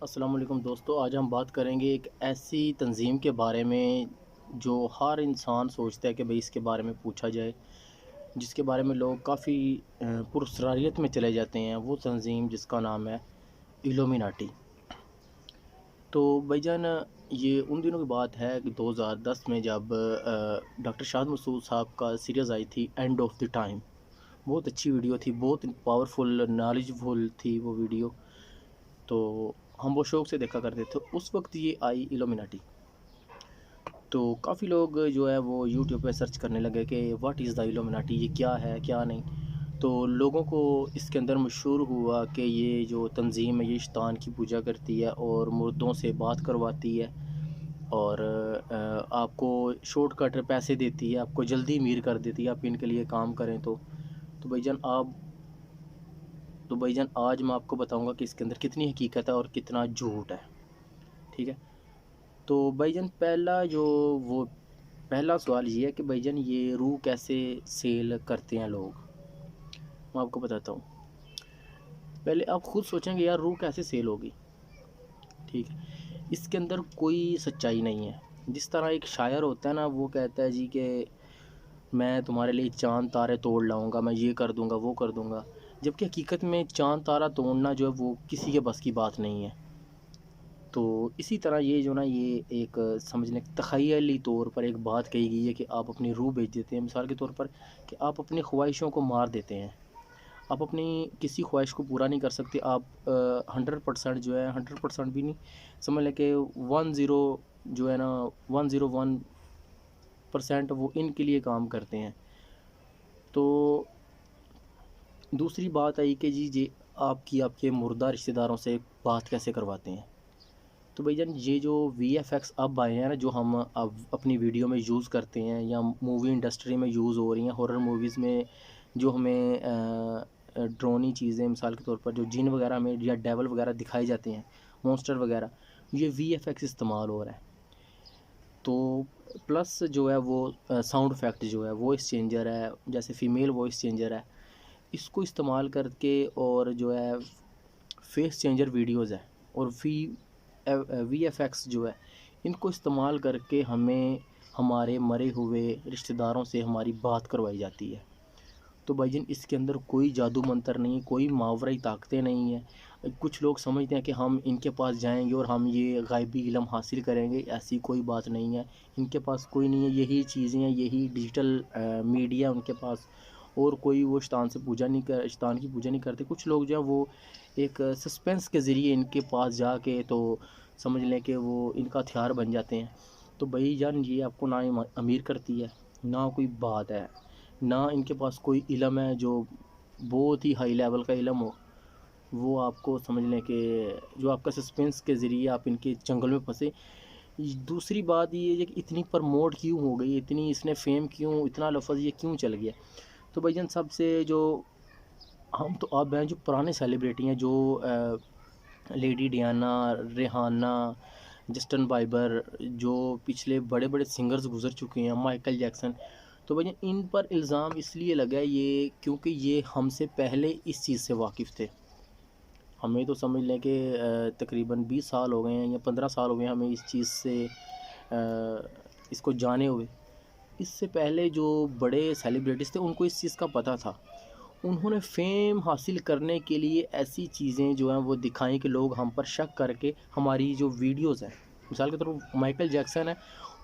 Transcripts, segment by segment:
السلام علیکم دوستو، آج ہم بات کریں گے ایک ایسی تنظیم کے بارے میں جو ہر انسان سوچتا ہے کہ بھئی اس کے بارے میں پوچھا جائے، جس کے بارے میں لوگ کافی پراسراریت میں چلے جاتے ہیں۔ وہ تنظیم جس کا نام ہے ایلومیناٹی۔ تو بھائی جان، یہ ان دنوں کی بات ہے کہ 2010 میں جب ڈاکٹر شاہد مسعود صاحب کا سیریز آئی تھی اینڈ آف دی ٹائم۔ بہت اچھی ویڈیو تھی، بہت پاورفل نالجفل تھی وہ ویڈیو، تو ہم وہ شوق سے دیکھا کرتے تھے۔ اس وقت یہ آئی ایلومیناٹی، تو کافی لوگ جو ہے وہ یوٹیوب پہ سرچ کرنے لگے کہ واٹ از دا ایلومیناٹی، یہ کیا ہے کیا نہیں۔ تو لوگوں کو اس کے اندر مشہور ہوا کہ یہ جو تنظیم ہے یہ شیطان کی پوجا کرتی ہے اور مردوں سے بات کرواتی ہے، اور آپ کو شارٹ کٹ پیسے دیتی ہے، آپ کو جلدی امیر کر دیتی ہے آپ ان کے لیے کام کریں تو بھائی جان آج میں آپ کو بتاؤں گا کہ اس کے اندر کتنی حقیقت ہے اور کتنا جھوٹ ہے، ٹھیک ہے؟ تو بھائی جان پہلا سوال یہ ہے کہ بھائی جان یہ روح کیسے سیل کرتے ہیں لوگ؟ میں آپ کو بتاتا ہوں۔ پہلے آپ خود سوچیں گے یار روح کیسے سیل ہوگی، ٹھیک ہے؟ اس کے اندر کوئی سچائی نہیں ہے۔ جس طرح ایک شاعر ہوتا ہے نا، وہ کہتا ہے جی کہ میں تمہارے لیے چاند تارے توڑ لاؤں گا، میں یہ کر دوں گا وہ کر دوں گا، جبکہ حقیقت میں چاند تارہ توڑنا جو ہے وہ کسی کے بس کی بات نہیں ہے۔ تو اسی طرح یہ جو نا یہ ایک سمجھنے تخیلی طور پر ایک بات کہی گئی ہے کہ آپ اپنی روح بیچ دیتے ہیں، مثال کے طور پر کہ آپ اپنی خواہشوں کو مار دیتے ہیں، آپ اپنی کسی خواہش کو پورا نہیں کر سکتے، آپ 100% جو ہے 100% بھی نہیں، سمجھ لیں کہ 10 جو ہے نا 101% وہ ان کے لیے کام کرتے ہیں۔ تو دوسری بات آئی کہ جی آپ کے مردہ رشتہ داروں سے بات کیسے کرواتے ہیں؟ تو بھائی جان یہ جو وی ایف ایکس اب آئے ہیں نا، جو ہم اب اپنی ویڈیو میں یوز کرتے ہیں یا مووی انڈسٹری میں یوز ہو رہی ہیں، ہارر موویز میں جو ہمیں ڈرونی چیزیں مثال کے طور پر جو جن وغیرہ میں یا ڈیول وغیرہ دکھائے جاتے ہیں، مونسٹر وغیرہ، یہ وی ایف ایکس استعمال ہو رہا ہے۔ تو پلس جو ہے وہ ساؤنڈ افیکٹ جو ہے وائس چینجر ہے، جیسے فیمیل وائس چینجر ہے، اس کو استعمال کر کے، اور جو ہے فیس چینجر ویڈیوز ہے، اور وی ایف ایکس جو ہے ان کو استعمال کر کے ہمیں ہمارے مرے ہوئے رشتہ داروں سے ہماری بات کروائی جاتی ہے۔ تو بھائی جان اس کے اندر کوئی جادو منتر نہیں، کوئی ماورائی طاقتیں نہیں ہیں۔ کچھ لوگ سمجھتے ہیں کہ ہم ان کے پاس جائیں گے اور ہم یہ غیبی علم حاصل کریں گے، ایسی کوئی بات نہیں ہے۔ ان کے پاس کوئی نہیں ہے، یہی چیزیں ہیں، یہی ڈیجیٹل میڈیا ان کے پاس، اور کوئی وہ شیطان کی پوجا نہیں کرتے۔ کچھ لوگ جو ہے وہ ایک سسپینس کے ذریعے ان کے پاس جا کے تو سمجھ لیں کہ وہ ان کا ہتھیار بن جاتے ہیں۔ تو بھائی جان یہ آپ کو نہ امیر کرتی ہے، نہ کوئی بات ہے، نہ ان کے پاس کوئی علم ہے جو بہت ہی ہائی لیول کا علم ہو۔ وہ آپ کو سمجھ لیں کہ جو آپ کا سسپینس کے ذریعے آپ ان کے جنگل میں پھنسے۔ دوسری بات یہ ہے کہ اتنی پرموٹ کیوں ہو گئی، اتنی اس نے فیم کیوں، اتنا لفظ یہ کیوں چل گیا؟ تو بھائی جان سب سے جو ہم تو آپ ہیں جو پرانے سیلیبریٹی ہیں، جو lady Diana, Rehana, Justin Biber, جو پچھلے بڑے بڑے سنگرز گزر چکے ہیں، مائیکل جیکسن، تو بھائی ان پر الزام اس لیے لگا یہ کیونکہ یہ ہم سے پہلے اس چیز سے واقف تھے۔ ہمیں تو سمجھ لیں کہ تقریباً 20 سال ہو گئے ہیں یا 15 سال ہو گئے ہیں ہمیں اس چیز سے اس کو جانے ہوئے۔ اس سے پہلے جو بڑے سیلیبریٹیز تھے ان کو اس چیز کا پتہ تھا، انہوں نے فیم حاصل کرنے کے لیے ایسی چیزیں جو ہیں وہ دکھائیں کہ لوگ ہم پر شک کر کے ہماری جو ویڈیوز ہیں، مثال کے طور پر مائیکل جیکسن ہے،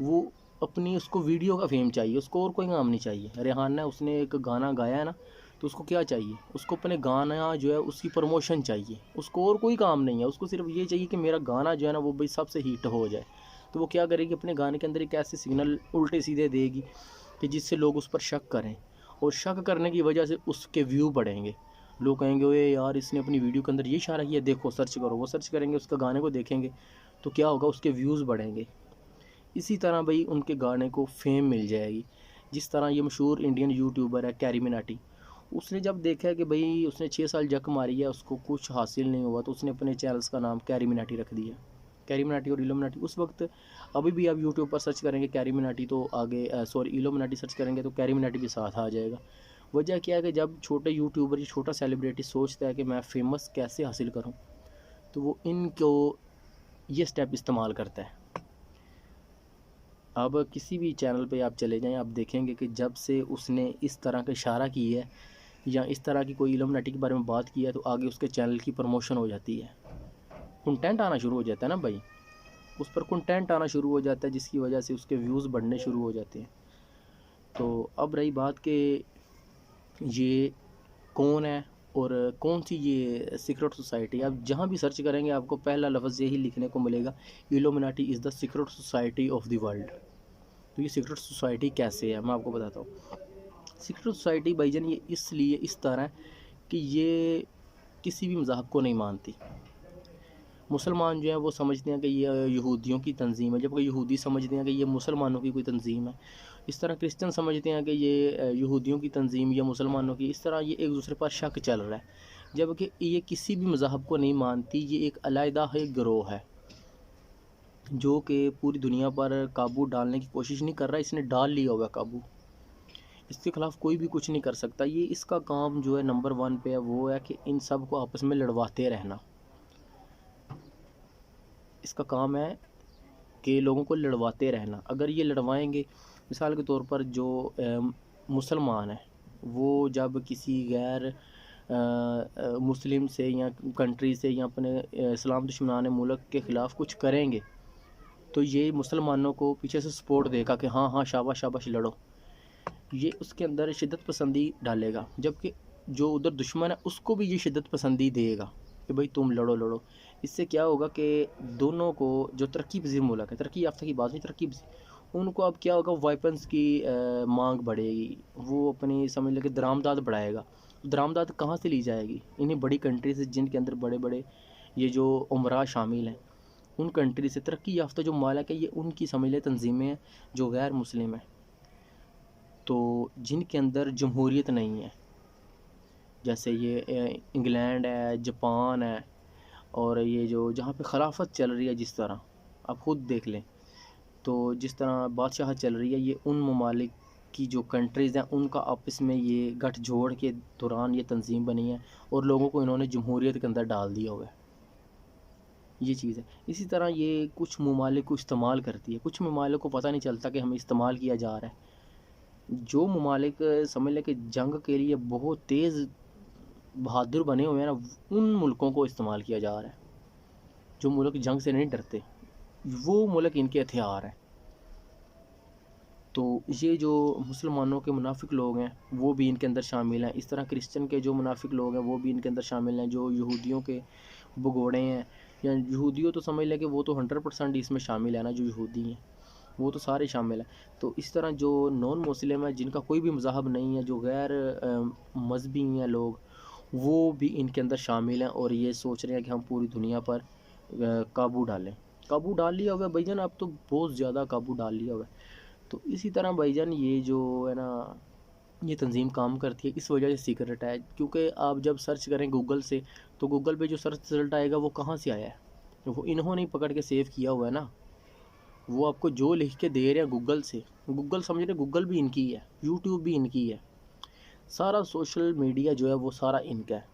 وہ اپنی اس کو ویڈیو کا فیم چاہیے، اس کو اور کوئی کام نہیں چاہیے۔ ریحانہ اس نے ایک گانا گایا ہے نا، تو اس کو کیا چاہیے؟ اس کو اپنے گانا جو ہے اس کی پروموشن چاہیے، اس کو اور کوئی کام نہیں ہے، اس کو صرف یہ چاہیے کہ میرا گانا جو ہے نا وہ بھائی سب سے ہیٹ ہو جائے۔ تو وہ کیا کرے گی؟ اپنے گانے کے اندر ایک ایسے سگنل الٹے سیدھے دے گی کہ جس سے لوگ اس پر شک کریں، اور شک کرنے کی وجہ سے اس کے ویو بڑھیں گے۔ لوگ کہیں گے اوے یار اس نے اپنی ویڈیو کے اندر یہ اشارہ کیا، دیکھو سرچ کرو، وہ سرچ کریں گے، اس کا گانے کو دیکھیں گے، تو کیا ہوگا؟ اس کے ویوز بڑھیں گے۔ اسی طرح بھائی ان کے گانے کو فیم مل جائے گی۔ جس طرح یہ مشہور انڈین یوٹیوبر ہے کیری مناٹی، اس نے جب دیکھا کہ بھئی اس نے 6 سال جک ماری ہے، اس کو کچھ حاصل نہیں ہوا، تو اس نے اپنے چینلز کا نام کیری مناٹی رکھ دیا۔ کیری مناٹی اور ایلومیناٹی اس وقت، ابھی بھی آپ یوٹیوب پر سرچ کریں گے کیری مناٹی تو آگے ایلومیناٹی سرچ کریں گے تو کیری مناٹی بھی ساتھ آ جائے گا۔ وجہ کیا ہے کہ جب چھوٹے یوٹیوبر یا چھوٹا سیلیبریٹی سوچتا ہے کہ میں فیمس کیسے حاصل کروں، تو وہ ان کو یہ سٹیپ استعمال کرتا ہے۔ اب کسی بھی چینل پہ آپ چلے جائیں، آپ دیکھیں گے کہ جب سے اس نے اس طرح کا اشارہ کی ہے یا اس طرح کی کوئی ایلومیناٹی کے بارے میں بات کی ہے، تو آگے اس کے چینل کی پروموشن ہو جاتی ہے، کنٹینٹ آنا شروع ہو جاتا ہے نا بھائی، اس پر کنٹینٹ آنا شروع ہو جاتا ہے، جس کی وجہ سے اس کے ویوز بڑھنے شروع ہو جاتے ہیں۔ تو اب رہی بات کہ یہ کون ہے اور کون سی یہ سیکرٹ سوسائٹی، آپ جہاں بھی سرچ کریں گے آپ کو پہلا لفظ یہی لکھنے کو ملے گا، Illuminati is the secret society of the world. تو یہ سیکرٹ سوسائٹی کیسے ہے، میں آپ کو بتاتا ہوں۔ سیکرٹ سوسائٹی بھائی جان یہ اس لیے اس طرح ہے کہ یہ کسی بھی مذہب کو نہیں مانتی۔ مسلمان جو ہیں وہ سمجھتے ہیں کہ یہ یہودیوں کی تنظیم ہے، جبکہ یہودی سمجھتے ہیں کہ یہ مسلمانوں کی کوئی تنظیم ہے۔ اس طرح کرسچن سمجھتے ہیں کہ یہ یہودیوں کی تنظیم یا مسلمانوں کی، اس طرح یہ ایک دوسرے پر شک چل رہا ہے، جبکہ یہ کسی بھی مذہب کو نہیں مانتی۔ یہ ایک علیحدہ گروہ ہے جو کہ پوری دنیا پر قابو ڈالنے کی کوشش نہیں کر رہا، اس نے ڈال لیا ہوا قابو، اس کے خلاف کوئی بھی کچھ نہیں کر سکتا۔ یہ اس کا کام جو ہے نمبر 1 پہ ہے، وہ ہے کہ ان سب کو آپس میں لڑواتے رہنا۔ اس کا کام ہے کہ لوگوں کو لڑواتے رہنا۔ اگر یہ لڑوائیں گے، مثال کے طور پر جو مسلمان ہیں وہ جب کسی غیر مسلم سے یا کنٹری سے یا اپنے اسلام دشمنان ملک کے خلاف کچھ کریں گے، تو یہ مسلمانوں کو پیچھے سے سپورٹ دے گا کہ ہاں ہاں شاباش شاباش لڑو، یہ اس کے اندر شدت پسندی ڈالے گا، جبکہ جو ادھر دشمن ہے اس کو بھی یہ شدت پسندی دے گا کہ بھئی تم لڑو لڑو۔ اس سے کیا ہوگا کہ دونوں کو، جو ترقی پذیر ملک ہے، ترقی یافتہ کی بات نہیں، ترقی پذیر، ان کو اب کیا ہوگا، وائپنز کی مانگ بڑھے گی، وہ اپنی سمجھ لے کہ درآمدات بڑھائے گا۔ درآمدات کہاں سے لی جائے گی؟ انہیں بڑی کنٹری سے، جن کے اندر بڑے بڑے یہ جو عمرا شامل ہیں، ان کنٹری سے، ترقی یافتہ جو ممالک ہے، یہ ان کی سمجھ لے تنظیمیں ہیں جو غیر مسلم ہیں، تو جن کے اندر جمہوریت نہیں ہے، جیسے یہ انگلینڈ ہے، جاپان ہے، اور یہ جو جہاں پہ خلافت چل رہی ہے، جس طرح آپ خود دیکھ لیں، تو جس طرح بادشاہت چل رہی ہے، یہ ان ممالک کی جو کنٹریز ہیں ان کا آپس میں یہ گٹھ جوڑ کے دوران یہ تنظیم بنی ہے، اور لوگوں کو انہوں نے جمہوریت کے اندر ڈال دیا ہوا ہے۔ یہ چیز ہے۔ اسی طرح یہ کچھ ممالک کو استعمال کرتی ہے، کچھ ممالک کو پتہ نہیں چلتا کہ ہمیں استعمال کیا جا رہا ہے۔ جو ممالک سمجھ لیں کہ جنگ کے لیے بہت تیز بہادر بنے ہوئے ہیں نا، ان ملکوں کو استعمال کیا جا رہا ہے۔ جو ملک جنگ سے نہیں ڈرتے، وہ ملک ان کے ہتھیار ہیں۔ تو یہ جو مسلمانوں کے منافق لوگ ہیں وہ بھی ان کے اندر شامل ہیں، اس طرح کرسچن کے جو منافق لوگ ہیں وہ بھی ان کے اندر شامل ہیں، جو یہودیوں کے بگوڑے ہیں، یا یہودیوں تو سمجھ لیں کہ وہ تو 100% اس میں شامل ہے نا، جو یہودی ہیں وہ تو سارے شامل ہیں۔ تو اس طرح جو نان مسلم ہیں، جن کا کوئی بھی مذہب نہیں ہے، جو غیر مذہبی ہیں لوگ، وہ بھی ان کے اندر شامل ہیں، اور یہ سوچ رہے ہیں کہ ہم پوری دنیا پر قابو ڈالیں۔ قابو ڈال لیا ہوا ہے بھائی جان، اب تو بہت زیادہ قابو ڈال لیا ہوا ہے۔ تو اسی طرح بھائی جان یہ جو ہے نا، یہ تنظیم کام کرتی ہے، اس وجہ سے سیکرٹ ہے، کیونکہ آپ جب سرچ کریں گوگل سے، تو گوگل پہ جو سرچ رزلٹ آئے گا وہ کہاں سے آیا ہے؟ وہ انہوں نے پکڑ کے سیو کیا ہوا ہے نا، وہ آپ کو جو لکھ کے دے رہے ہیں گوگل سے، گوگل سمجھ رہے گوگل بھی ان کی ہے، یوٹیوب بھی ان کی ہے، سارا سوشل میڈیا جو ہے وہ سارا ان کا ہے۔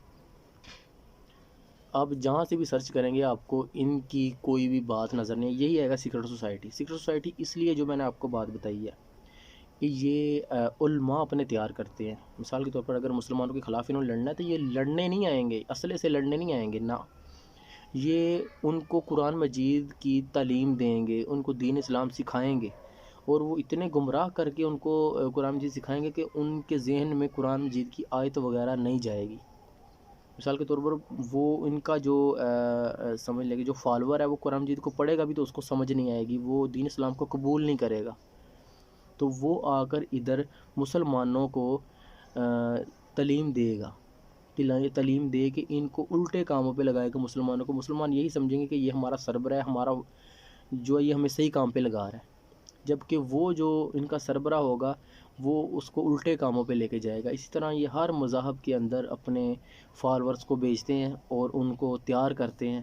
آپ جہاں سے بھی سرچ کریں گے آپ کو ان کی کوئی بھی بات نظر نہیں، یہی آئے گا سیکرٹ سوسائٹی۔ سیکرٹ سوسائٹی اس لیے جو میں نے آپ کو بات بتائی ہے کہ یہ علماء اپنے تیار کرتے ہیں۔ مثال کے طور پر اگر مسلمانوں کے خلاف انہوں نے لڑنا ہے تو یہ لڑنے نہیں آئیں گے، اسلحے سے لڑنے نہیں آئیں گے، نہ، یہ ان کو قرآن مجید کی تعلیم دیں گے، ان کو دین اسلام سکھائیں گے، اور وہ اتنے گمراہ کر کے ان کو قرآن مجید سکھائیں گے کہ ان کے ذہن میں قرآن مجید کی آیت وغیرہ نہیں جائے گی۔ مثال کے طور پر وہ ان کا جو سمجھ لے کہ جو فالوور ہے وہ قرآن مجید کو پڑھے گا بھی تو اس کو سمجھ نہیں آئے گی، وہ دین اسلام کو قبول نہیں کرے گا، تو وہ آ کر ادھر مسلمانوں کو تعلیم دے گا، تعلیم دے کہ ان کو الٹے کاموں پہ لگائے گا مسلمانوں کو۔ مسلمان یہی سمجھیں گے کہ یہ ہمارا سربراہ ہے، ہمارا جو ہے یہ ہمیں صحیح کام پہ لگا رہا ہے، جبکہ وہ جو ان کا سربراہ ہوگا وہ اس کو الٹے کاموں پہ لے کے جائے گا۔ اسی طرح یہ ہر مذہب کے اندر اپنے فالورز کو بھیجتے ہیں اور ان کو تیار کرتے ہیں،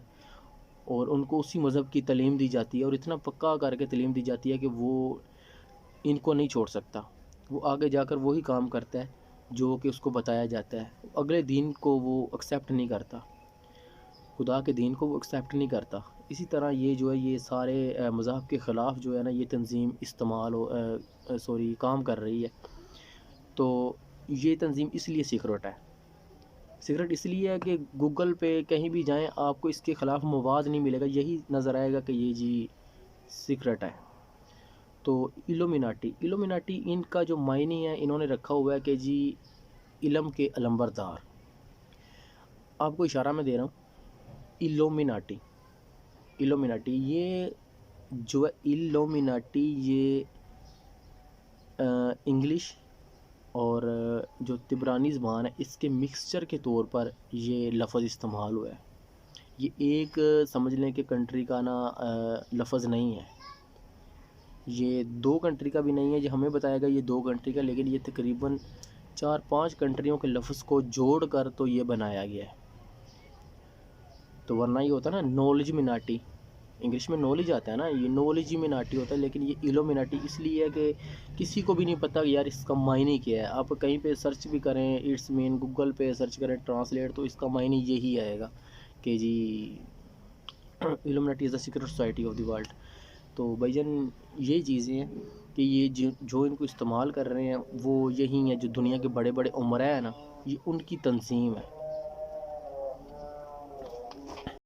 اور ان کو اسی مذہب کی تعلیم دی جاتی ہے، اور اتنا پکا کر کے تعلیم دی جاتی ہے کہ وہ ان کو نہیں چھوڑ سکتا، وہ آگے جا کر وہی کام کرتا ہے جو کہ اس کو بتایا جاتا ہے، اگلے دین کو وہ ایکسیپٹ نہیں کرتا۔ خدا کے دین کو وہ ایکسیپٹ نہیں کرتا۔ اسی طرح یہ جو ہے یہ سارے مذہب کے خلاف جو ہے نا یہ تنظیم کام کر رہی ہے۔ تو یہ تنظیم اس لیے سیکرٹ ہے، سیکرٹ اس لیے ہے کہ گوگل پہ کہیں بھی جائیں آپ کو اس کے خلاف مواد نہیں ملے گا، یہی نظر آئے گا کہ یہ جی سیکرٹ ہے۔ تو ایلومیناٹی ان کا جو معنی ہے انہوں نے رکھا ہوا ہے کہ جی علم کے علمبردار۔ آپ کو اشارہ میں دے رہا ہوں، ایلومیناٹی یہ جو ہے ایلومیناٹی یہ انگلش اور جو تبرانی زبان ہے اس کے مکسچر کے طور پر یہ لفظ استعمال ہوا ہے۔ یہ ایک سمجھ لیں کہ کنٹری کا نا لفظ نہیں ہے، یہ 2 کنٹری کا بھی نہیں ہے، یہ ہمیں بتایا گا یہ 2 کنٹری کا، لیکن یہ تقریباً 4-5 کنٹریوں کے لفظ کو جوڑ کر تو یہ بنایا گیا ہے۔ تو ورنہ یہ ہوتا ہے نا نالج مناٹی، انگلش میں نالج آتا ہے نا، یہ نالج مناٹی ہوتا ہے، لیکن یہ ایلومیناٹی اس لیے ہے کہ کسی کو بھی نہیں پتہ یار اس کا معنی کیا ہے۔ آپ کہیں پہ سرچ بھی کریں، اٹس مین گوگل پہ سرچ کریں ٹرانسلیٹ، تو اس کا معنی یہی آئے گا کہ جی Illuminati is the secret society of the world. تو بھائی جان یہ چیزیں ہیں کہ یہ جو ان کو استعمال کر رہے ہیں وہ یہی ہیں، جو دنیا کے بڑے بڑے عمرا ہیں نا، یہ ان کی تنظیم ہے۔